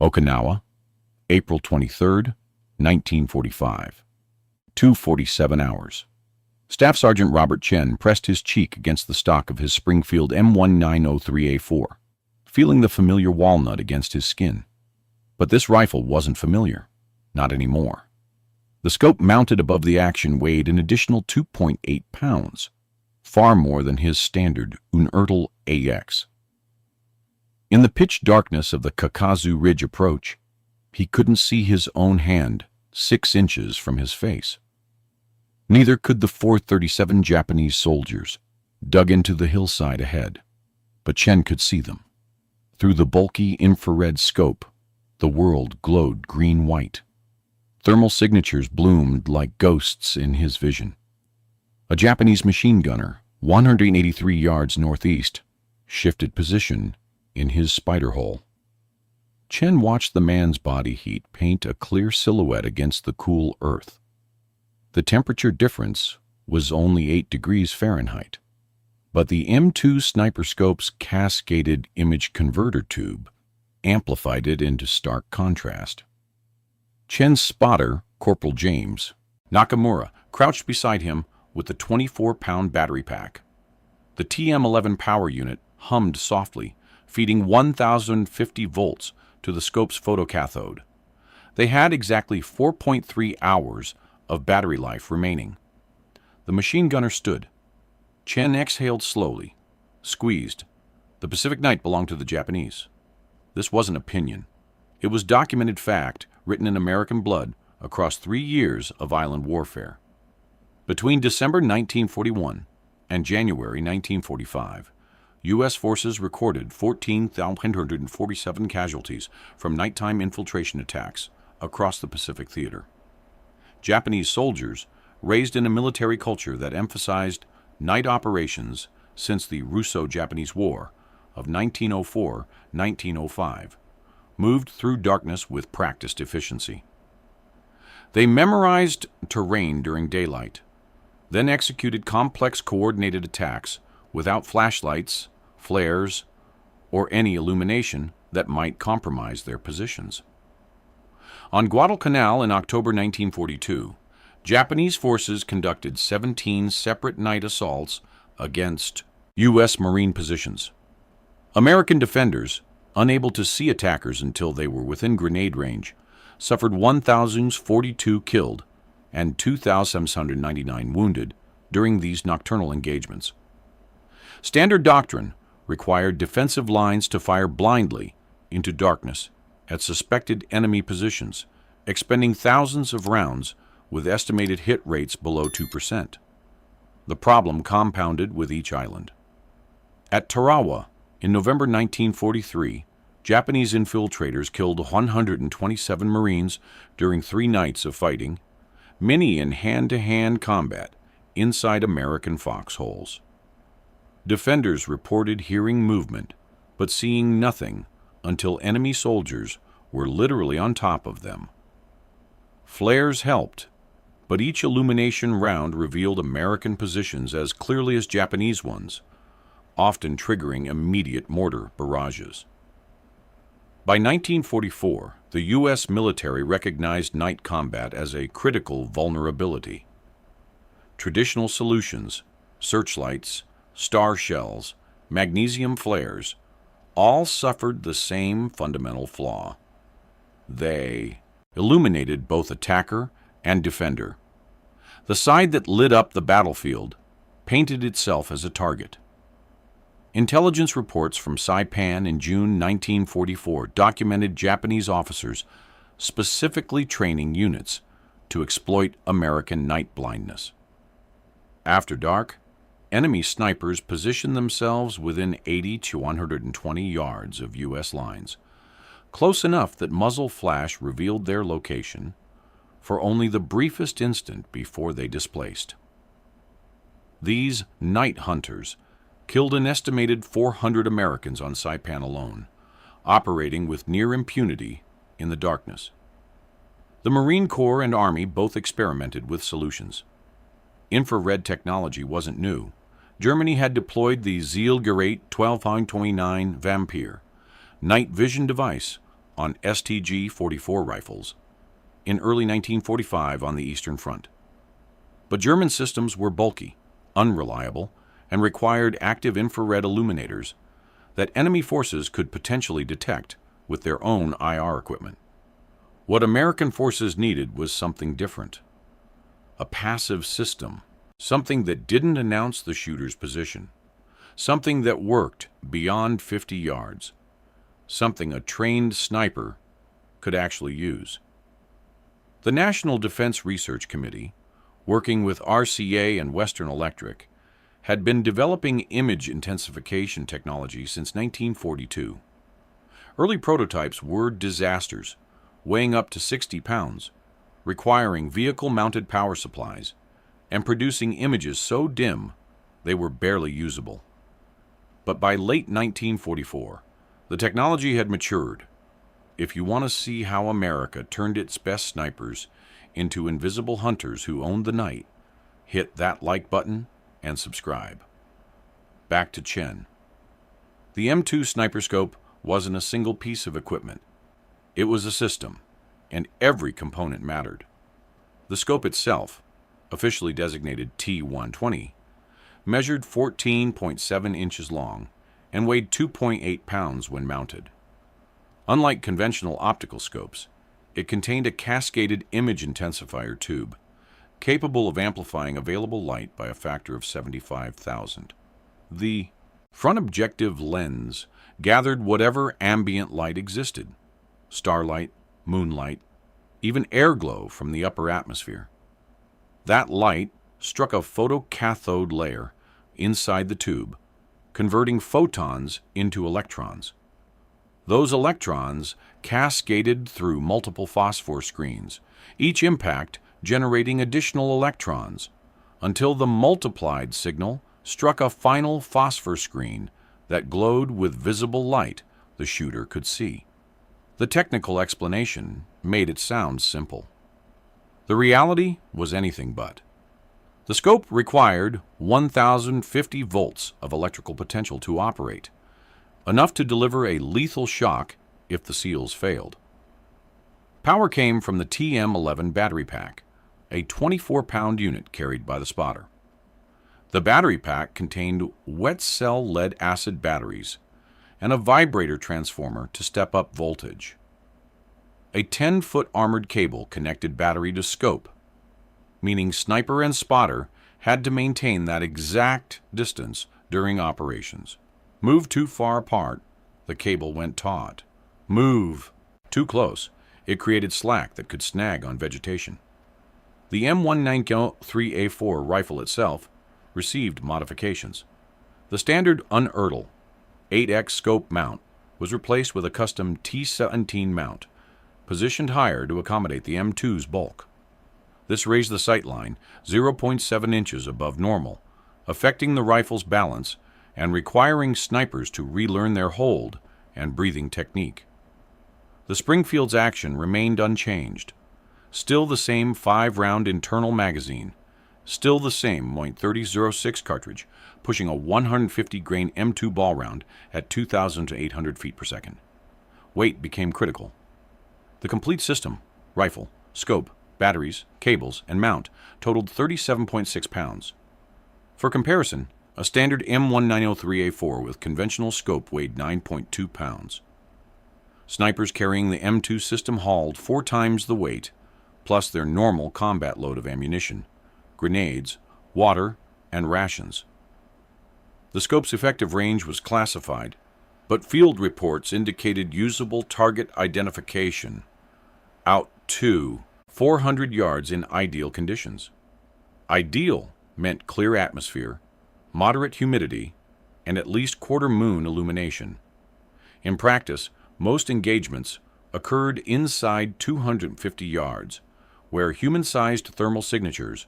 Okinawa, April 23, 1945. 2:47 hours. Staff Sergeant Robert Chen pressed his cheek against the stock of his Springfield M1903A4, feeling the familiar walnut against his skin. But this rifle wasn't familiar. Not anymore. The scope mounted above the action weighed an additional 2.8 pounds, far more than his standard Unertl AX. In the pitch darkness of the Kakazu Ridge approach, he couldn't see his own hand 6 inches from his face. Neither could the 437 Japanese soldiers, dug into the hillside ahead, but Chen could see them. Through the bulky infrared scope, the world glowed green-white. Thermal signatures bloomed like ghosts in his vision. A Japanese machine gunner, 183 yards northeast, shifted position in his spider hole. Chen watched the man's body heat paint a clear silhouette against the cool earth. The temperature difference was only 8 degrees Fahrenheit, but the M2 Sniperscope's cascaded image converter tube amplified it into stark contrast. Chen's spotter, Corporal James Nakamura, crouched beside him with the 24-pound battery pack. The TM-11 power unit hummed softly, feeding 1,050 volts to the scope's photocathode. They had exactly 4.3 hours of battery life remaining. The machine gunner stood. Chen exhaled slowly, squeezed. The Pacific night belonged to the Japanese. This wasn't opinion. It was documented fact written in American blood across 3 years of island warfare. Between December 1941 and January 1945, U.S. forces recorded 14,147 casualties from nighttime infiltration attacks across the Pacific theater. Japanese soldiers, raised in a military culture that emphasized night operations since the Russo-Japanese War of 1904-1905, moved through darkness with practiced efficiency. They memorized terrain during daylight, then executed complex coordinated attacks without flashlights, flares, or any illumination that might compromise their positions. On Guadalcanal in October 1942, Japanese forces conducted 17 separate night assaults against U.S. Marine positions. American defenders, unable to see attackers until they were within grenade range, suffered 1,042 killed and 2,799 wounded during these nocturnal engagements. Standard doctrine required defensive lines to fire blindly into darkness at suspected enemy positions, expending thousands of rounds with estimated hit rates below 2%. The problem compounded with each island. At Tarawa, in November 1943, Japanese infiltrators killed 127 Marines during 3 nights of fighting, many in hand-to-hand combat inside American foxholes. Defenders reported hearing movement, but seeing nothing until enemy soldiers were literally on top of them. Flares helped, but each illumination round revealed American positions as clearly as Japanese ones, often triggering immediate mortar barrages. By 1944, the U.S. military recognized night combat as a critical vulnerability. Traditional solutions, searchlights, star shells, magnesium flares, all suffered the same fundamental flaw. They illuminated both attacker and defender. The side that lit up the battlefield painted itself as a target. Intelligence reports from Saipan in June 1944 documented Japanese officers specifically training units to exploit American night blindness. After dark, enemy snipers positioned themselves within 80 to 120 yards of U.S. lines, close enough that muzzle flash revealed their location for only the briefest instant before they displaced. These night hunters killed an estimated 400 Americans on Saipan alone, operating with near impunity in the darkness. The Marine Corps and Army both experimented with solutions. Infrared technology wasn't new. Germany had deployed the Zielgerät 1229 Vampire night vision device on STG-44 rifles in early 1945 on the Eastern Front. But German systems were bulky, unreliable, and required active infrared illuminators that enemy forces could potentially detect with their own IR equipment. What American forces needed was something different. A passive system, something that didn't announce the shooter's position, something that worked beyond 50 yards, something a trained sniper could actually use. The National Defense Research Committee, working with RCA and Western Electric, had been developing image intensification technology since 1942. Early prototypes were disasters, weighing up to 60 pounds, requiring vehicle-mounted power supplies, and producing images so dim they were barely usable. But by late 1944, the technology had matured. If you want to see how America turned its best snipers into invisible hunters who owned the night, hit that like button and subscribe. Back to Chen. The M2 Sniperscope wasn't a single piece of equipment. It was a system, and every component mattered. The scope itself, officially designated T120, measured 14.7 inches long and weighed 2.8 pounds when mounted. Unlike conventional optical scopes, it contained a cascaded image intensifier tube, capable of amplifying available light by a factor of 75,000. The front objective lens gathered whatever ambient light existed: starlight, moonlight, even airglow from the upper atmosphere. That light struck a photocathode layer inside the tube, converting photons into electrons. Those electrons cascaded through multiple phosphor screens, each impact generating additional electrons, until the multiplied signal struck a final phosphor screen that glowed with visible light the shooter could see. The technical explanation made it sound simple. The reality was anything but. The scope required 1,050 volts of electrical potential to operate, enough to deliver a lethal shock if the seals failed. Power came from the TM11 battery pack, a 24-pound unit carried by the spotter. The battery pack contained wet cell lead-acid batteries and a vibrator transformer to step up voltage. A 10-foot armored cable connected battery to scope, meaning sniper and spotter had to maintain that exact distance during operations. Move too far apart, the cable went taut. Move too close, it created slack that could snag on vegetation. The M193A4 rifle itself received modifications. The standard unertl 8x scope mount was replaced with a custom T17 mount, positioned higher to accommodate the M2's bulk. This raised the sight line 0.7 inches above normal, affecting the rifle's balance and requiring snipers to relearn their hold and breathing technique. The Springfield's action remained unchanged. Still the same 5-round internal magazine, still the same .30-06 cartridge, pushing a 150-grain M2 ball round at 2,000 to 800 feet per second. Weight became critical. The complete system, rifle, scope, batteries, cables, and mount, totaled 37.6 pounds. For comparison, a standard M1903A4 with conventional scope weighed 9.2 pounds. Snipers carrying the M2 system hauled 4 times the weight, plus their normal combat load of ammunition, grenades, water, and rations. The scope's effective range was classified, but field reports indicated usable target identification out to 400 yards in ideal conditions. Ideal meant clear atmosphere, moderate humidity, and at least quarter moon illumination. In practice, most engagements occurred inside 250 yards, where human-sized thermal signatures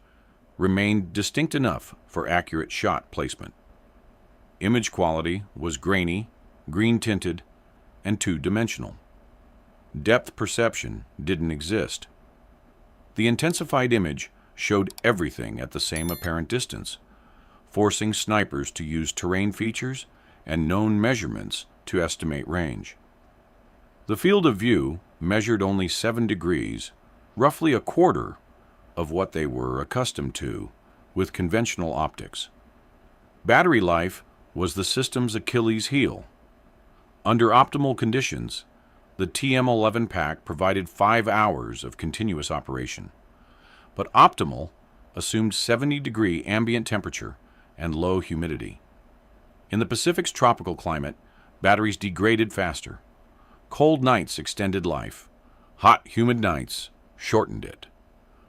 remained distinct enough for accurate shot placement. Image quality was grainy, green-tinted, and two-dimensional. Depth perception didn't exist. The intensified image showed everything at the same apparent distance, forcing snipers to use terrain features and known measurements to estimate range. The field of view measured only 7 degrees, roughly a quarter of what they were accustomed to with conventional optics. Battery life was the system's Achilles heel. Under optimal conditions, the TM11 pack provided 5 hours of continuous operation. But optimal assumed 70-degree ambient temperature and low humidity. In the Pacific's tropical climate, batteries degraded faster. Cold nights extended life. Hot, humid nights shortened it.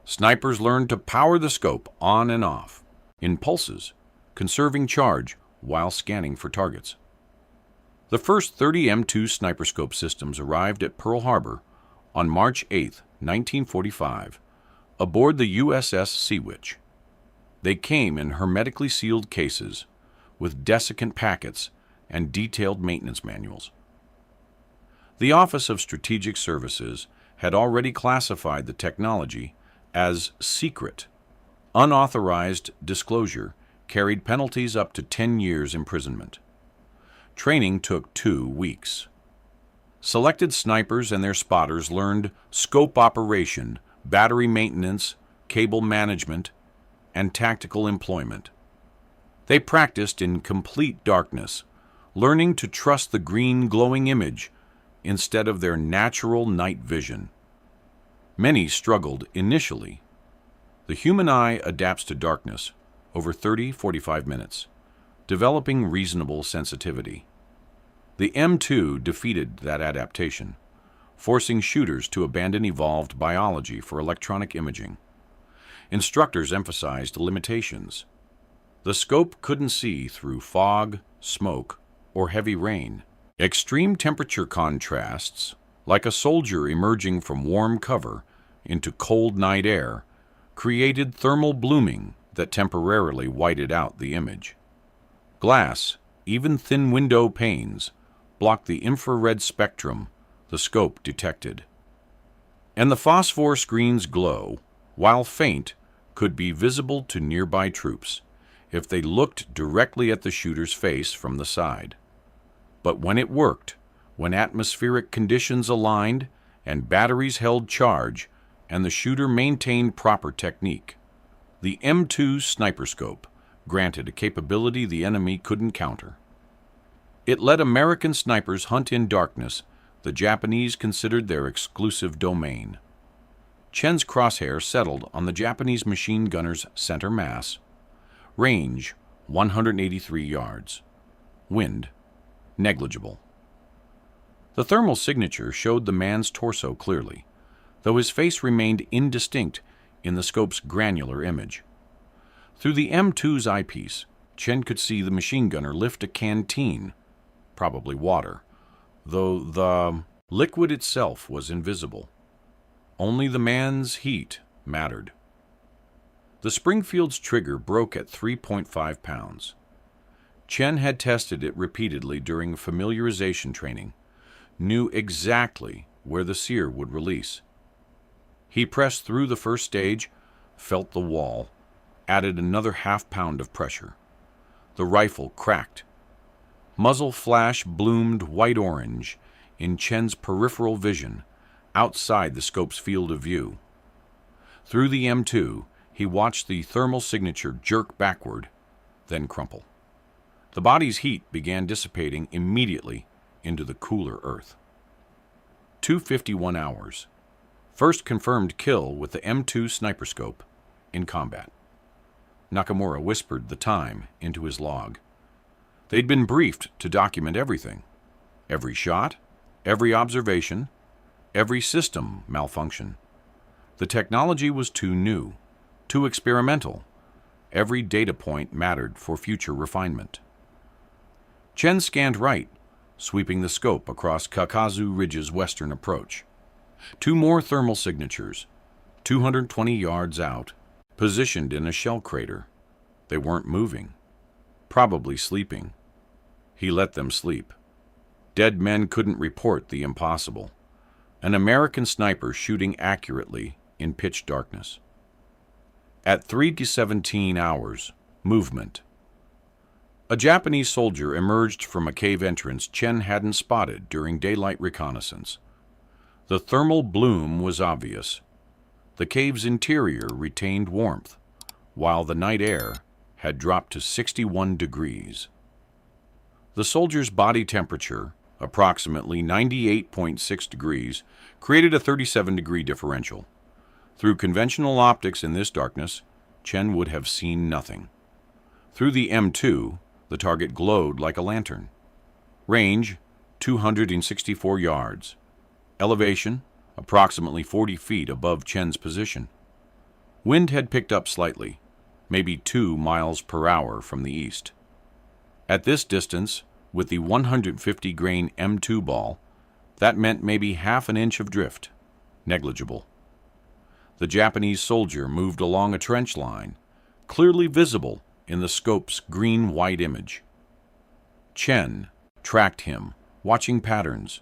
Snipers learned to power the scope on and off, in pulses, conserving charge while scanning for targets. The first 30 M2 Sniperscope systems arrived at Pearl Harbor on March 8, 1945, aboard the USS Sea Witch. They came in hermetically sealed cases with desiccant packets and detailed maintenance manuals. The Office of Strategic Services had already classified the technology as secret. Unauthorized disclosure carried penalties up to 10 years imprisonment. Training took 2 weeks. Selected snipers and their spotters learned scope operation, battery maintenance, cable management, and tactical employment. They practiced in complete darkness, learning to trust the green glowing image instead of their natural night vision. Many struggled initially. The human eye adapts to darkness over 30-45 minutes, developing reasonable sensitivity. The M2 defeated that adaptation, forcing shooters to abandon evolved biology for electronic imaging. Instructors emphasized limitations. The scope couldn't see through fog, smoke, or heavy rain. Extreme temperature contrasts, like a soldier emerging from warm cover into cold night air, created thermal blooming that temporarily whited out the image. Glass, even thin window panes, blocked the infrared spectrum the scope detected. And the phosphor screen's glow, while faint, could be visible to nearby troops if they looked directly at the shooter's face from the side. But when it worked, when atmospheric conditions aligned and batteries held charge and the shooter maintained proper technique, the M2 Sniperscope granted a capability the enemy couldn't counter. It let American snipers hunt in darkness the Japanese considered their exclusive domain. Chen's crosshair settled on the Japanese machine gunner's center mass. Range, 183 yards. Wind, negligible. The thermal signature showed the man's torso clearly, though his face remained indistinct in the scope's granular image. Through the M2's eyepiece, Chen could see the machine gunner lift a canteen, probably water, though the liquid itself was invisible. Only the man's heat mattered. The Springfield's trigger broke at 3.5 pounds. Chen had tested it repeatedly during familiarization training, knew exactly where the sear would release. He pressed through the first stage, felt the wall, added another half-pound of pressure. The rifle cracked. Muzzle flash bloomed white-orange in Chen's peripheral vision, outside the scope's field of view. Through the M2, he watched the thermal signature jerk backward, then crumple. The body's heat began dissipating immediately into the cooler earth. 251 hours. First confirmed kill with the M2 Sniperscope in combat. Nakamura whispered the time into his log. They'd been briefed to document everything. Every shot, every observation, every system malfunction. The technology was too new, too experimental. Every data point mattered for future refinement. Chen scanned right, sweeping the scope across Kakazu Ridge's western approach. 2 more thermal signatures, 220 yards out, positioned in a shell crater. They weren't moving, probably sleeping. He let them sleep. Dead men couldn't report the impossible. An American sniper shooting accurately in pitch darkness. At 3 to 17 hours, movement. A Japanese soldier emerged from a cave entrance Chen hadn't spotted during daylight reconnaissance. The thermal bloom was obvious. The cave's interior retained warmth, while the night air had dropped to 61 degrees. The soldier's body temperature, approximately 98.6 degrees, created a 37-degree differential. Through conventional optics in this darkness, Chen would have seen nothing. Through the M2, the target glowed like a lantern. Range, 264 yards. Elevation, approximately 40 feet above Chen's position. Wind had picked up slightly, maybe 2 miles per hour from the east. At this distance, with the 150-grain M2 ball, that meant maybe half an inch of drift, negligible. The Japanese soldier moved along a trench line, clearly visible in the scope's green-white image. Chen tracked him, watching patterns.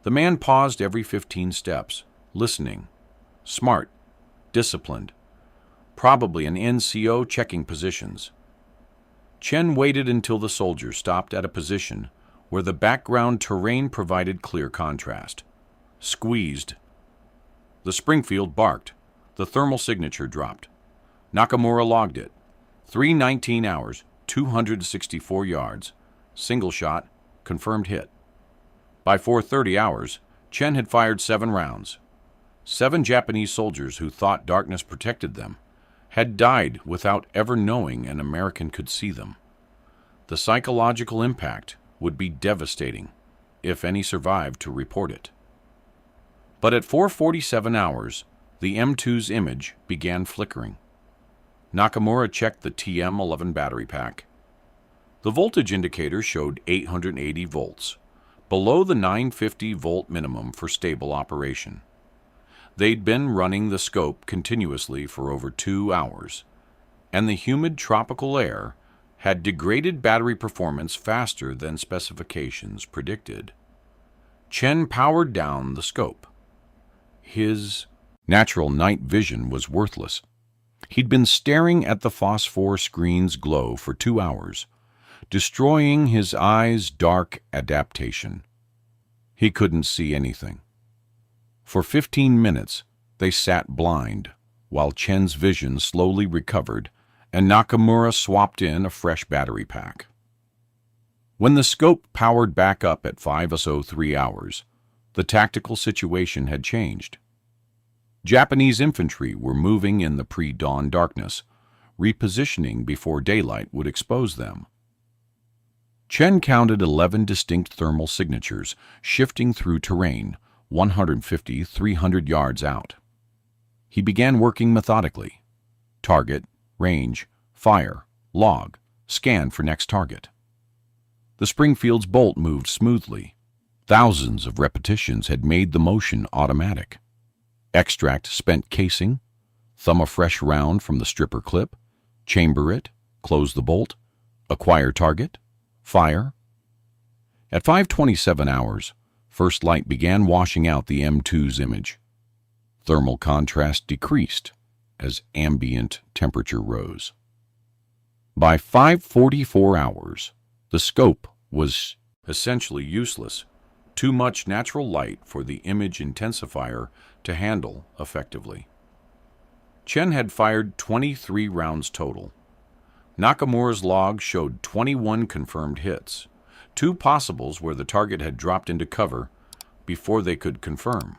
The man paused every 15 steps, listening. Smart, disciplined, probably an NCO checking positions. Chen waited until the soldier stopped at a position where the background terrain provided clear contrast. Squeezed. The Springfield barked. The thermal signature dropped. Nakamura logged it. 3:19 hours, 264 yards. Single shot, confirmed hit. By 4:30 hours, Chen had fired 7 rounds. 7 Japanese soldiers who thought darkness protected them had died without ever knowing an American could see them. The psychological impact would be devastating, if any survived to report it. But at 4:47 hours, the M2's image began flickering. Nakamura checked the TM11 battery pack. The voltage indicator showed 880 volts, below the 950-volt minimum for stable operation. They'd been running the scope continuously for over 2 hours, and the humid tropical air had degraded battery performance faster than specifications predicted. Chen powered down the scope. His natural night vision was worthless. He'd been staring at the phosphor screen's glow for 2 hours, destroying his eyes' dark adaptation. He couldn't see anything. For 15 minutes, they sat blind, while Chen's vision slowly recovered and Nakamura swapped in a fresh battery pack. When the scope powered back up at 5:03 hours, the tactical situation had changed. Japanese infantry were moving in the pre-dawn darkness, repositioning before daylight would expose them. Chen counted 11 distinct thermal signatures shifting through terrain 150, 300 yards out. He began working methodically. Target, range, fire, log, scan for next target. The Springfield's bolt moved smoothly. Thousands of repetitions had made the motion automatic. Extract spent casing, thumb a fresh round from the stripper clip, chamber it, close the bolt, acquire target, fire. At 5:27 hours, first light began washing out the M2's image. Thermal contrast decreased as ambient temperature rose. By 5:44 hours, the scope was essentially useless. Too much natural light for the image intensifier to handle effectively. Chen had fired 23 rounds total. Nakamura's log showed 21 confirmed hits, 2 possibles where the target had dropped into cover before they could confirm,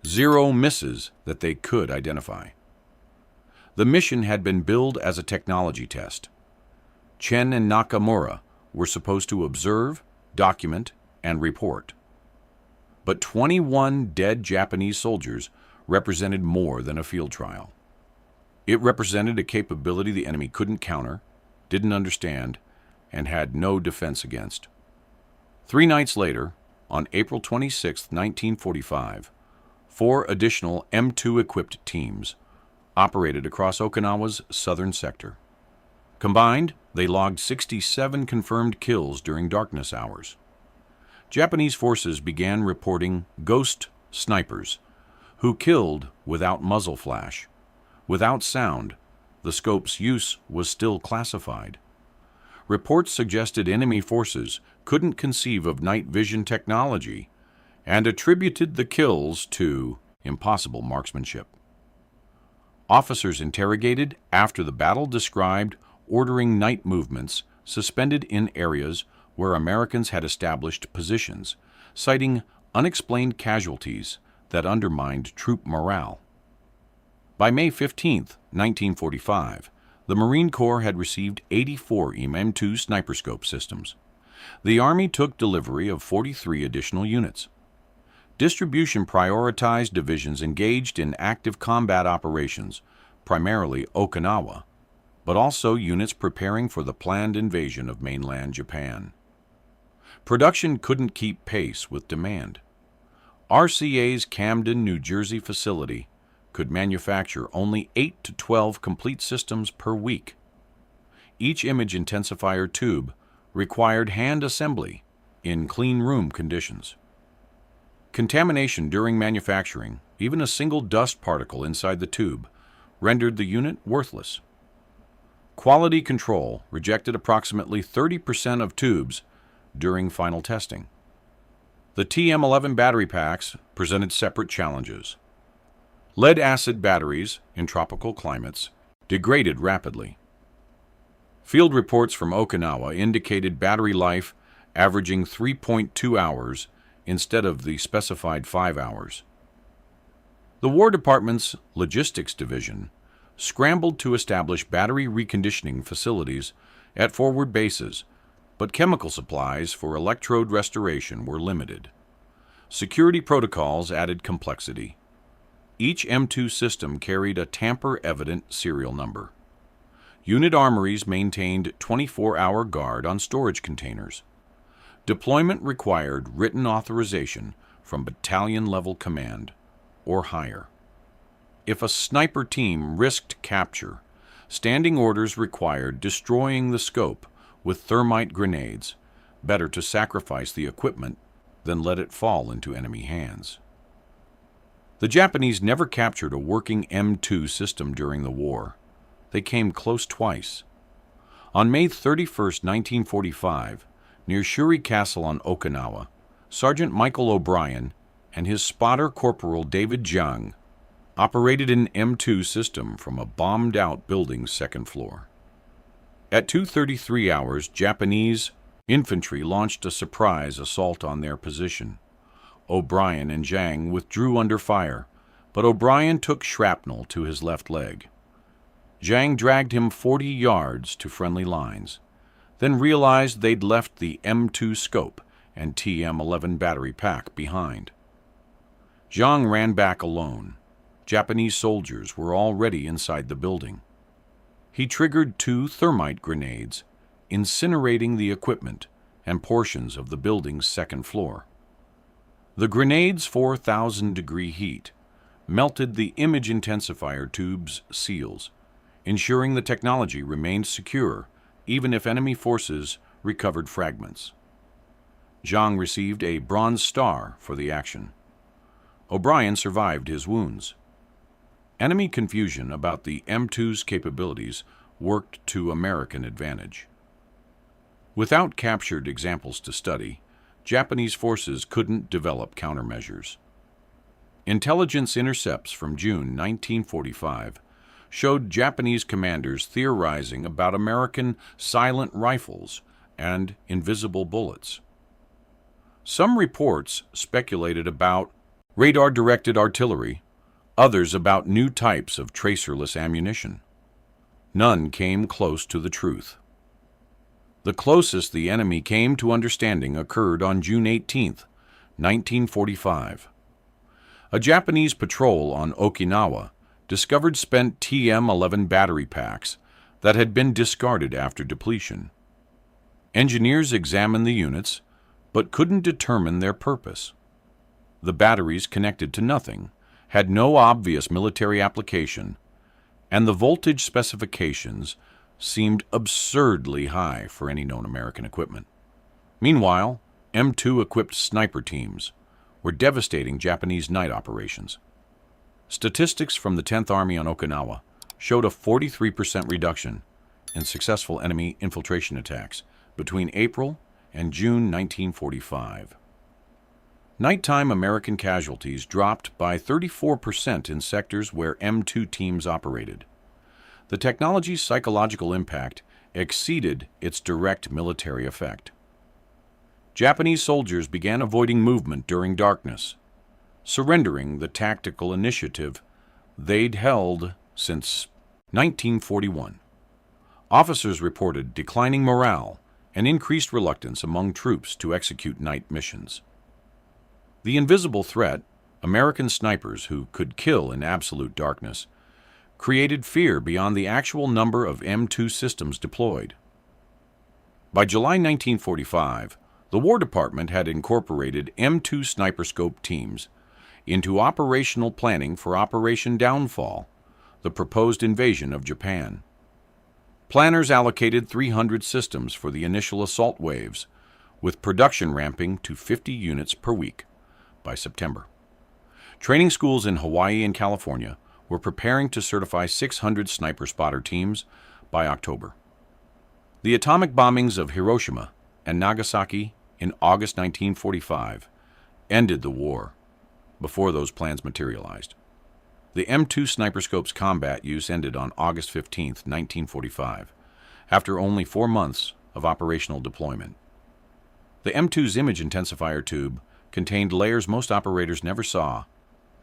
0 misses that they could identify. The mission had been billed as a technology test. Chen and Nakamura were supposed to observe, document, and report. But 21 dead Japanese soldiers represented more than a field trial. It represented a capability the enemy couldn't counter, didn't understand, and had no defense against. 3 nights later, on April 26, 1945, 4 additional M2-equipped teams operated across Okinawa's southern sector. Combined, they logged 67 confirmed kills during darkness hours. Japanese forces began reporting ghost snipers who killed without muzzle flash. Without sound, the scope's use was still classified. reports suggested enemy forces couldn't conceive of night vision technology and attributed the kills to impossible marksmanship. Officers interrogated after the battle described ordering night movements suspended in areas where Americans had established positions, citing unexplained casualties that undermined troop morale. By May 15, 1945, the Marine Corps had received 84 M2 Sniperscope systems. The Army took delivery of 43 additional units. Distribution prioritized divisions engaged in active combat operations, primarily Okinawa, but also units preparing for the planned invasion of mainland Japan. Production couldn't keep pace with demand. RCA's Camden, New Jersey facility could manufacture only 8 to 12 complete systems per week. Each image intensifier tube required hand assembly in clean room conditions. Contamination during manufacturing, even a single dust particle inside the tube, rendered the unit worthless. Quality control rejected approximately 30% of tubes during final testing. The TM11 battery packs presented separate challenges. Lead-acid batteries in tropical climates degraded rapidly. Field reports from Okinawa indicated battery life averaging 3.2 hours instead of the specified 5 hours. The War Department's Logistics Division scrambled to establish battery reconditioning facilities at forward bases, but chemical supplies for electrode restoration were limited. Security protocols added complexity. Each M2 system carried a tamper-evident serial number. Unit armories maintained 24-hour guard on storage containers. Deployment required written authorization from battalion-level command or higher. If a sniper team risked capture, standing orders required destroying the scope with thermite grenades. Better to sacrifice the equipment than let it fall into enemy hands. The Japanese never captured a working M2 system during the war. They came close twice. On May 31, 1945, near Shuri Castle on Okinawa, Sergeant Michael O'Brien and his spotter Corporal David Jiang operated an M2 system from a bombed-out building's second floor. At 2:33 hours, Japanese infantry launched a surprise assault on their position. O'Brien and Jiang withdrew under fire, but O'Brien took shrapnel to his left leg. Jiang dragged him 40 yards to friendly lines, then realized they'd left the M2 scope and TM11 battery pack behind. Jiang ran back alone. Japanese soldiers were already inside the building. He triggered 2 thermite grenades, incinerating the equipment and portions of the building's second floor. The grenade's 4,000-degree heat melted the image intensifier tube's seals, ensuring the technology remained secure even if enemy forces recovered fragments. Jiang received a Bronze Star for the action. O'Brien survived his wounds. Enemy confusion about the M2's capabilities worked to American advantage. Without captured examples to study, Japanese forces couldn't develop countermeasures. Intelligence intercepts from June 1945 showed Japanese commanders theorizing about American silent rifles and invisible bullets. Some reports speculated about radar-directed artillery, others about new types of tracerless ammunition. None came close to the truth. The closest the enemy came to understanding occurred on June 18, 1945. A Japanese patrol on Okinawa discovered spent TM11 battery packs that had been discarded after depletion. Engineers examined the units, but couldn't determine their purpose. The batteries connected to nothing, had no obvious military application, and the voltage specifications seemed absurdly high for any known American equipment. Meanwhile, M2-equipped sniper teams were devastating Japanese night operations. Statistics from the 10th Army on Okinawa showed a 43% reduction in successful enemy infiltration attacks between April and June 1945. Nighttime American casualties dropped by 34% in sectors where M2 teams operated. The technology's psychological impact exceeded its direct military effect. Japanese soldiers began avoiding movement during darkness, surrendering the tactical initiative they'd held since 1941. Officers reported declining morale and increased reluctance among troops to execute night missions. The invisible threat, American snipers who could kill in absolute darkness, created fear beyond the actual number of M2 systems deployed. By July 1945, the War Department had incorporated M2 Sniperscope teams into operational planning for Operation Downfall, the proposed invasion of Japan. Planners allocated 300 systems for the initial assault waves, with production ramping to 50 units per week by September. Training schools in Hawaii and California were preparing to certify 600 sniper spotter teams by October. The atomic bombings of Hiroshima and Nagasaki in August 1945 ended the war before those plans materialized. The M2 Sniperscope's combat use ended on August 15, 1945, after only 4 months of operational deployment. The M2's image intensifier tube contained layers most operators never saw,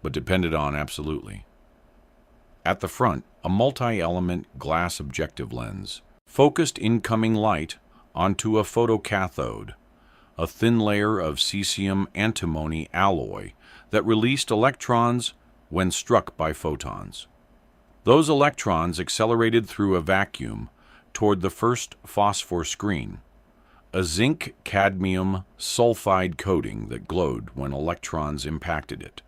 but depended on absolutely. At the front, a multi-element glass objective lens focused incoming light onto a photocathode, a thin layer of cesium antimony alloy that released electrons when struck by photons. Those electrons accelerated through a vacuum toward the first phosphor screen, a zinc-cadmium sulfide coating that glowed when electrons impacted it.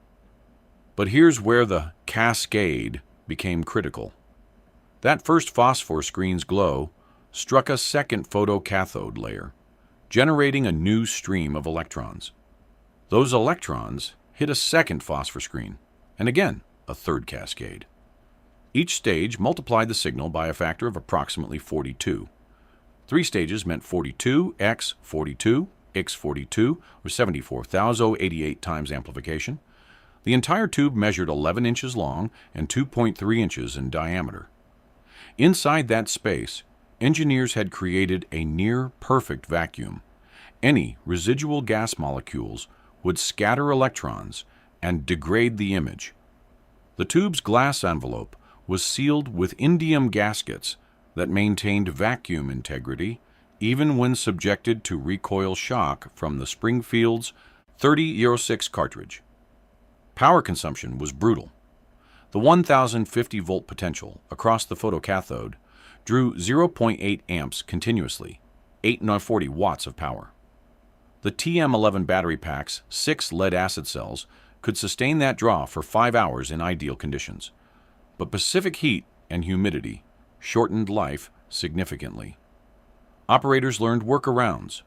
But here's where the cascade became critical. That first phosphor screen's glow struck a second photocathode layer, generating a new stream of electrons. Those electrons hit a second phosphor screen, and again a third cascade. Each stage multiplied the signal by a factor of approximately 42. 3 stages meant 42 x 42 x 42, or 74,088 times amplification. The entire tube measured 11 inches long and 2.3 inches in diameter. Inside that space, engineers had created a near-perfect vacuum. Any residual gas molecules would scatter electrons and degrade the image. The tube's glass envelope was sealed with indium gaskets that maintained vacuum integrity even when subjected to recoil shock from the Springfield's 30-06 cartridge. Power consumption was brutal. The 1,050-volt potential across the photocathode drew 0.8 amps continuously, 840 watts of power. The TM11 battery pack's 6 lead-acid cells could sustain that draw for 5 hours in ideal conditions, but Pacific heat and humidity shortened life significantly. Operators learned workarounds: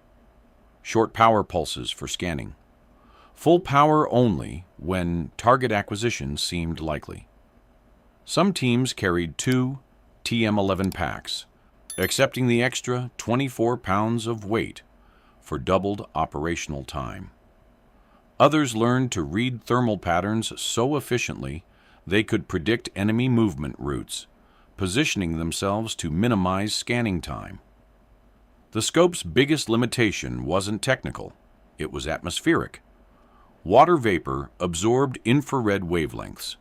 short power pulses for scanning, full power only when target acquisition seemed likely. Some teams carried 2 TM11 packs, accepting the extra 24 pounds of weight for doubled operational time. Others learned to read thermal patterns so efficiently they could predict enemy movement routes, positioning themselves to minimize scanning time. The scope's biggest limitation wasn't technical, it was atmospheric. Water vapor absorbed infrared wavelengths.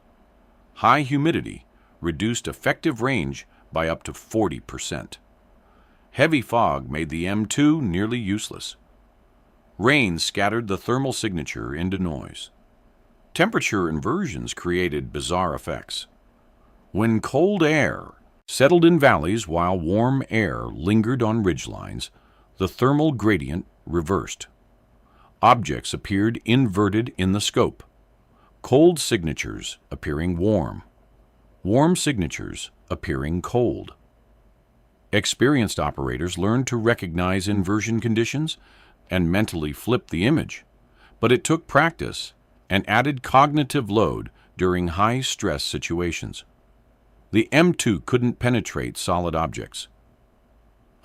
High humidity reduced effective range by up to 40%. Heavy fog made the M2 nearly useless. Rain scattered the thermal signature into noise. Temperature inversions created bizarre effects. When cold air settled in valleys while warm air lingered on ridgelines, the thermal gradient reversed. Objects appeared inverted in the scope, cold signatures appearing warm, warm signatures appearing cold. Experienced operators learned to recognize inversion conditions and mentally flip the image, but it took practice and added cognitive load during high-stress situations. The M2 couldn't penetrate solid objects.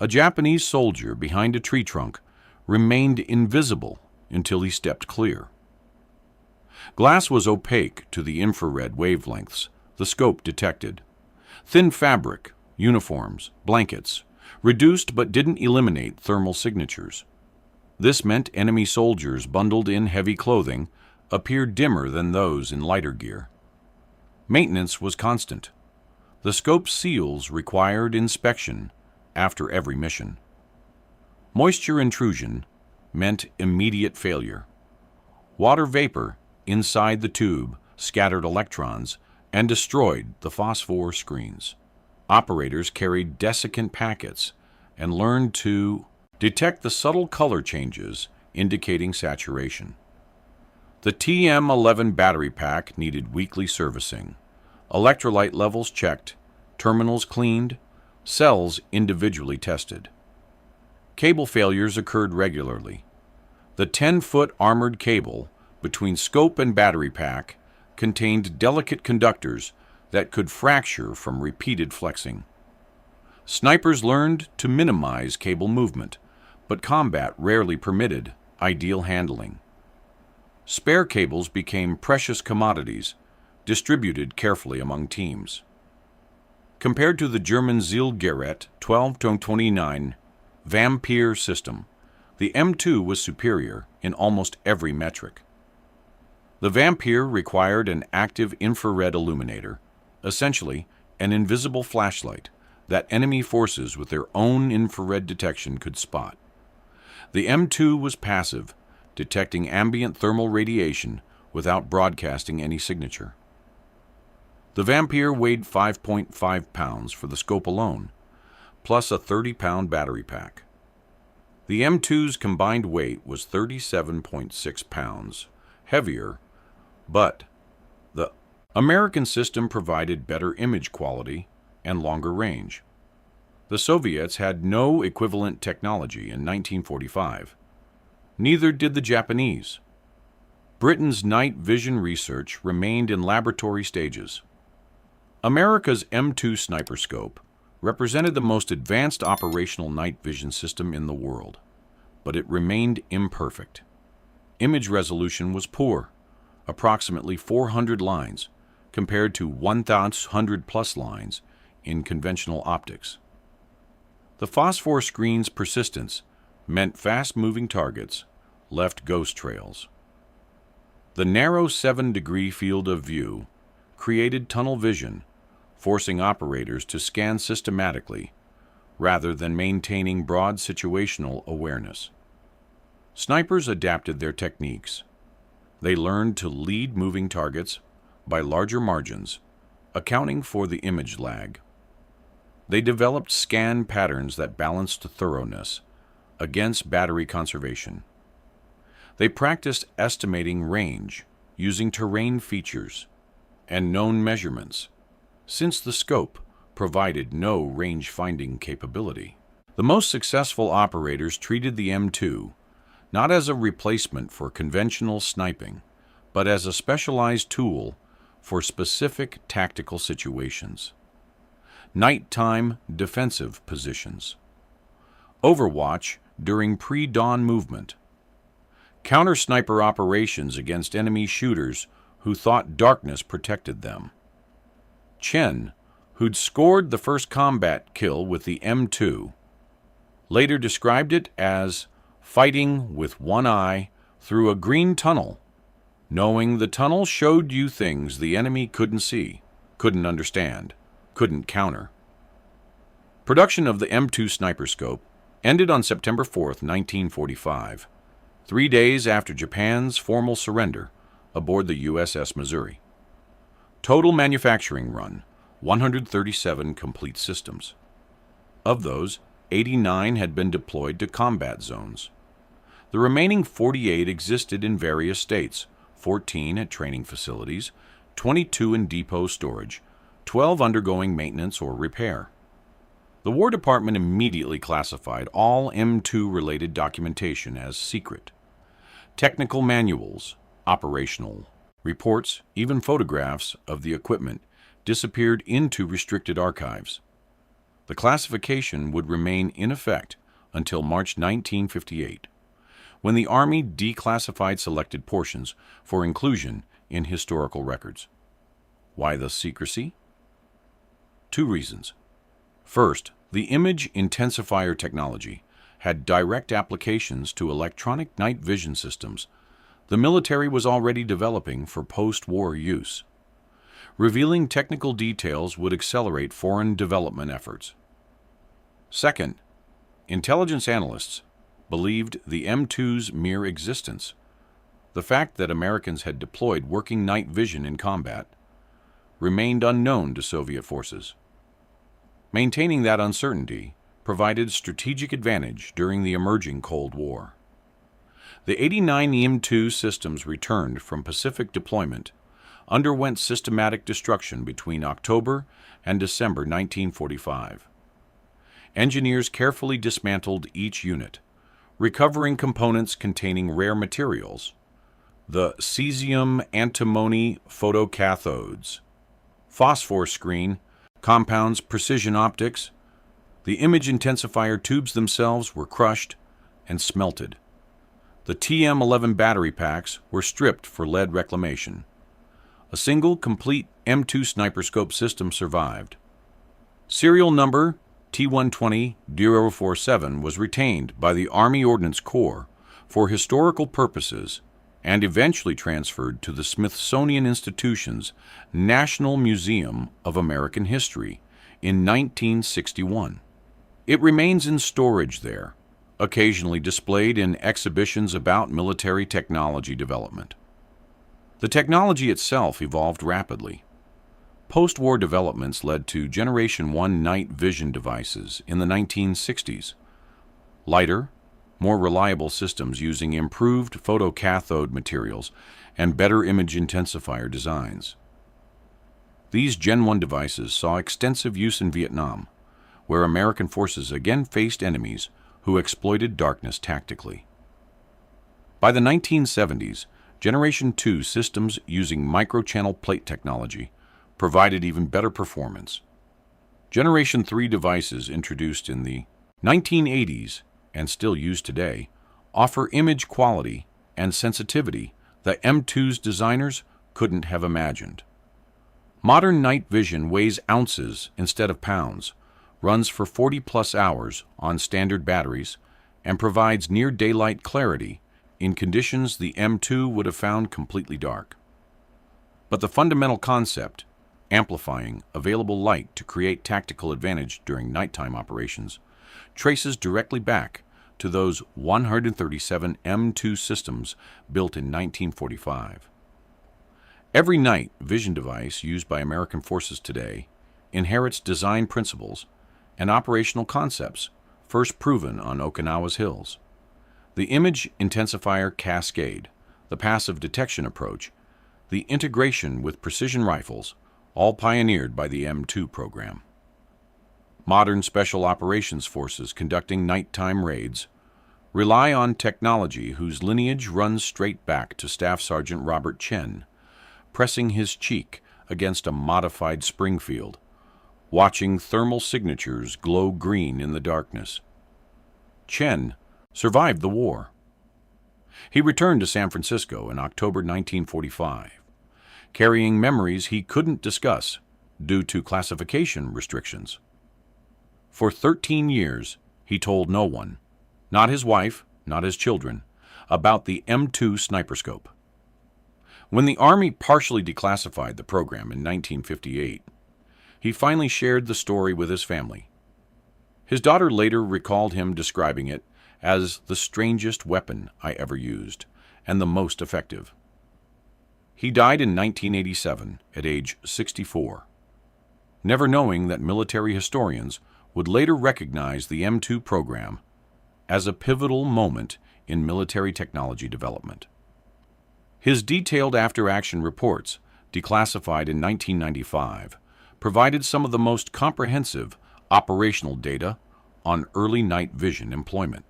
A Japanese soldier behind a tree trunk remained invisible until he stepped clear. Glass was opaque to the infrared wavelengths the scope detected. Thin fabric, uniforms, blankets, reduced but didn't eliminate thermal signatures. This meant enemy soldiers bundled in heavy clothing appeared dimmer than those in lighter gear. Maintenance was constant. The scope's seals required inspection after every mission. Moisture intrusion meant immediate failure. Water vapor inside the tube scattered electrons and destroyed the phosphor screens. Operators carried desiccant packets and learned to detect the subtle color changes indicating saturation. The TM11 battery pack needed weekly servicing, electrolyte levels checked, terminals cleaned, cells individually tested. Cable failures occurred regularly. The 10-foot armored cable between scope and battery pack contained delicate conductors that could fracture from repeated flexing. Snipers learned to minimize cable movement, but combat rarely permitted ideal handling. Spare cables became precious commodities, distributed carefully among teams. Compared to the German Zielgerät 12-29 Vampire system, the M2 was superior in almost every metric. The Vampire required an active infrared illuminator, essentially an invisible flashlight that enemy forces with their own infrared detection could spot. The M2 was passive, detecting ambient thermal radiation without broadcasting any signature. The Vampire weighed 5.5 pounds for the scope alone, plus a 30-pound battery pack. The M2's combined weight was 37.6 pounds, heavier, but the American system provided better image quality and longer range. The Soviets had no equivalent technology in 1945. Neither did the Japanese. Britain's night vision research remained in laboratory stages. America's M2 Sniperscope represented the most advanced operational night vision system in the world, but it remained imperfect. Image resolution was poor, approximately 400 lines, compared to 1,000+ lines in conventional optics. The phosphor screen's persistence meant fast-moving targets left ghost trails. The narrow 7-degree field of view created tunnel vision, forcing operators to scan systematically rather than maintaining broad situational awareness. Snipers adapted their techniques. They learned to lead moving targets by larger margins, accounting for the image lag. They developed scan patterns that balanced thoroughness against battery conservation. They practiced estimating range using terrain features and known measurements, since the scope provided no range-finding capability. The most successful operators treated the M2 not as a replacement for conventional sniping, but as a specialized tool for specific tactical situations. Nighttime defensive positions. Overwatch during pre-dawn movement. Counter-sniper operations against enemy shooters who thought darkness protected them. Chen, who'd scored the first combat kill with the M2, later described it as fighting with one eye through a green tunnel, knowing the tunnel showed you things the enemy couldn't see, couldn't understand, couldn't counter. Production of the M2 Sniperscope ended on September 4, 1945, 3 days after Japan's formal surrender aboard the USS Missouri. Total manufacturing run, 137 complete systems. Of those, 89 had been deployed to combat zones. The remaining 48 existed in various states, 14 at training facilities, 22 in depot storage, 12 undergoing maintenance or repair. The War Department immediately classified all M2-related documentation as secret. Technical manuals, operational reports, even photographs of the equipment disappeared into restricted archives. The classification would remain in effect until March 1958, when the Army declassified selected portions for inclusion in historical records. Why the secrecy? Two reasons. First, the image intensifier technology had direct applications to electronic night vision systems the military was already developing for post-war use. Revealing technical details would accelerate foreign development efforts. Second, intelligence analysts believed the M2's mere existence, the fact that Americans had deployed working night vision in combat, remained unknown to Soviet forces. Maintaining that uncertainty provided strategic advantage during the emerging Cold War. The 89 M2 systems returned from Pacific deployment underwent systematic destruction between October and December 1945. Engineers carefully dismantled each unit, recovering components containing rare materials, the cesium antimony photocathodes, phosphor screen, compounds, precision optics. The image intensifier tubes themselves were crushed and smelted. The TM11 battery packs were stripped for lead reclamation. A single complete M2 Sniperscope system survived. Serial number T120-047 was retained by the Army Ordnance Corps for historical purposes and eventually transferred to the Smithsonian Institution's National Museum of American History in 1961. It remains in storage there, occasionally displayed in exhibitions about military technology development. The technology itself evolved rapidly. Post-war developments led to Generation 1 night vision devices in the 1960s. Lighter, more reliable systems using improved photocathode materials and better image intensifier designs. These Gen 1 devices saw extensive use in Vietnam, where American forces again faced enemies who exploited darkness tactically. By the 1970s, Generation 2 systems using microchannel plate technology provided even better performance. Generation 3 devices introduced in the 1980s and still used today offer image quality and sensitivity that M2's designers couldn't have imagined. Modern night vision weighs ounces instead of pounds, runs for 40-plus hours on standard batteries, and provides near-daylight clarity in conditions the M2 would have found completely dark. But the fundamental concept, amplifying available light to create tactical advantage during nighttime operations, traces directly back to those 137 M2 systems built in 1945. Every night vision device used by American forces today inherits design principles and operational concepts first proven on Okinawa's hills. The image intensifier cascade, the passive detection approach, the integration with precision rifles, all pioneered by the M2 program. Modern special operations forces conducting nighttime raids rely on technology whose lineage runs straight back to Staff Sergeant Robert Chen, pressing his cheek against a modified Springfield, watching thermal signatures glow green in the darkness. Chen survived the war. He returned to San Francisco in October 1945, carrying memories he couldn't discuss due to classification restrictions. For 13 years, he told no one, not his wife, not his children, about the M2 Sniperscope. When the Army partially declassified the program in 1958, he finally shared the story with his family. His daughter later recalled him describing it as the strangest weapon I ever used and the most effective. He died in 1987 at age 64, never knowing that military historians would later recognize the M2 program as a pivotal moment in military technology development. His detailed after-action reports, declassified in 1995, provided some of the most comprehensive operational data on early night vision employment.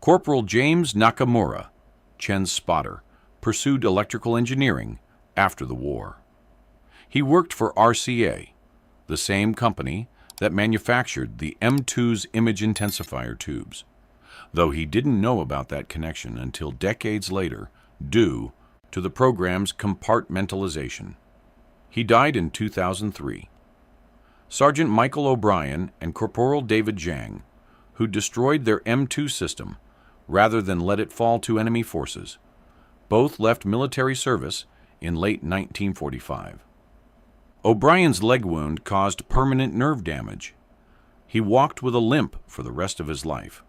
Corporal James Nakamura, Chen's spotter, pursued electrical engineering after the war. He worked for RCA, the same company that manufactured the M2's image intensifier tubes, though he didn't know about that connection until decades later due to the program's compartmentalization. He died in 2003. Sergeant Michael O'Brien and Corporal David Zhang, who destroyed their M2 system rather than let it fall to enemy forces, both left military service in late 1945. O'Brien's leg wound caused permanent nerve damage. He walked with a limp for the rest of his life.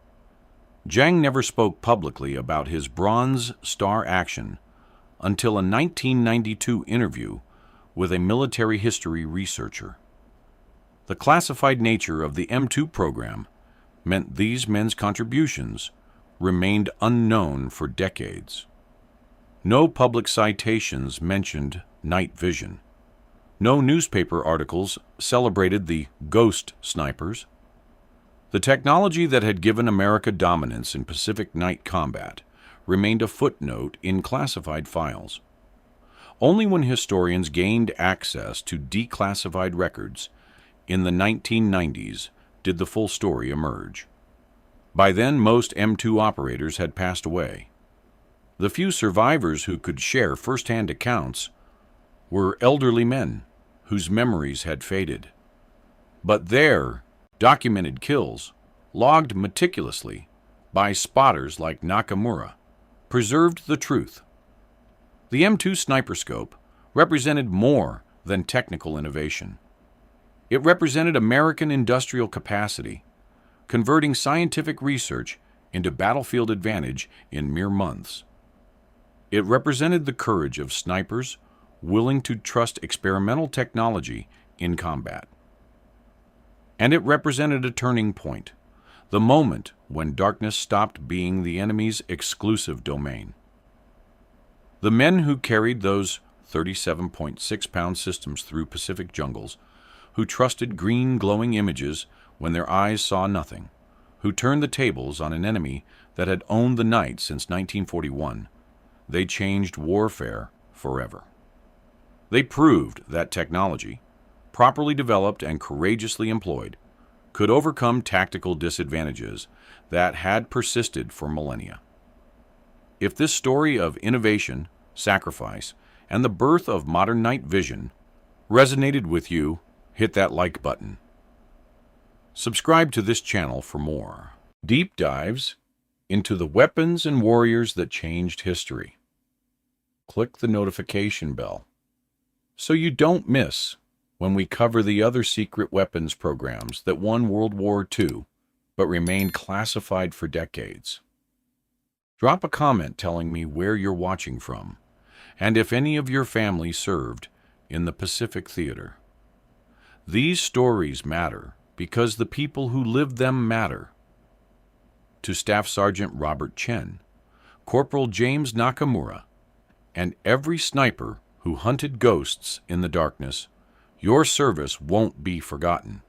Zhang never spoke publicly about his Bronze Star action until a 1992 interview with a military history researcher. The classified nature of the M2 program meant these men's contributions remained unknown for decades. No public citations mentioned night vision. No newspaper articles celebrated the ghost snipers. The technology that had given America dominance in Pacific night combat remained a footnote in classified files. Only when historians gained access to declassified records in the 1990s did the full story emerge. By then, most M2 operators had passed away. The few survivors who could share first-hand accounts were elderly men whose memories had faded. But their documented kills, logged meticulously by spotters like Nakamura, preserved the truth. The M2 Sniperscope represented more than technical innovation. It represented American industrial capacity, converting scientific research into battlefield advantage in mere months. It represented the courage of snipers willing to trust experimental technology in combat. And it represented a turning point, the moment when darkness stopped being the enemy's exclusive domain. The men who carried those 37.6-pound systems through Pacific jungles, who trusted green glowing images when their eyes saw nothing, who turned the tables on an enemy that had owned the night since 1941, they changed warfare forever. They proved that technology, properly developed and courageously employed, could overcome tactical disadvantages that had persisted for millennia. If this story of innovation, sacrifice, and the birth of modern night vision resonated with you, hit that like button. Subscribe to this channel for more deep dives into the weapons and warriors that changed history. Click the notification bell so you don't miss when we cover the other secret weapons programs that won World War II but remained classified for decades. Drop a comment telling me where you're watching from and if any of your family served in the Pacific Theater. These stories matter because the people who lived them matter. To Staff Sergeant Robert Chen, Corporal James Nakamura, and every sniper who hunted ghosts in the darkness, your service won't be forgotten.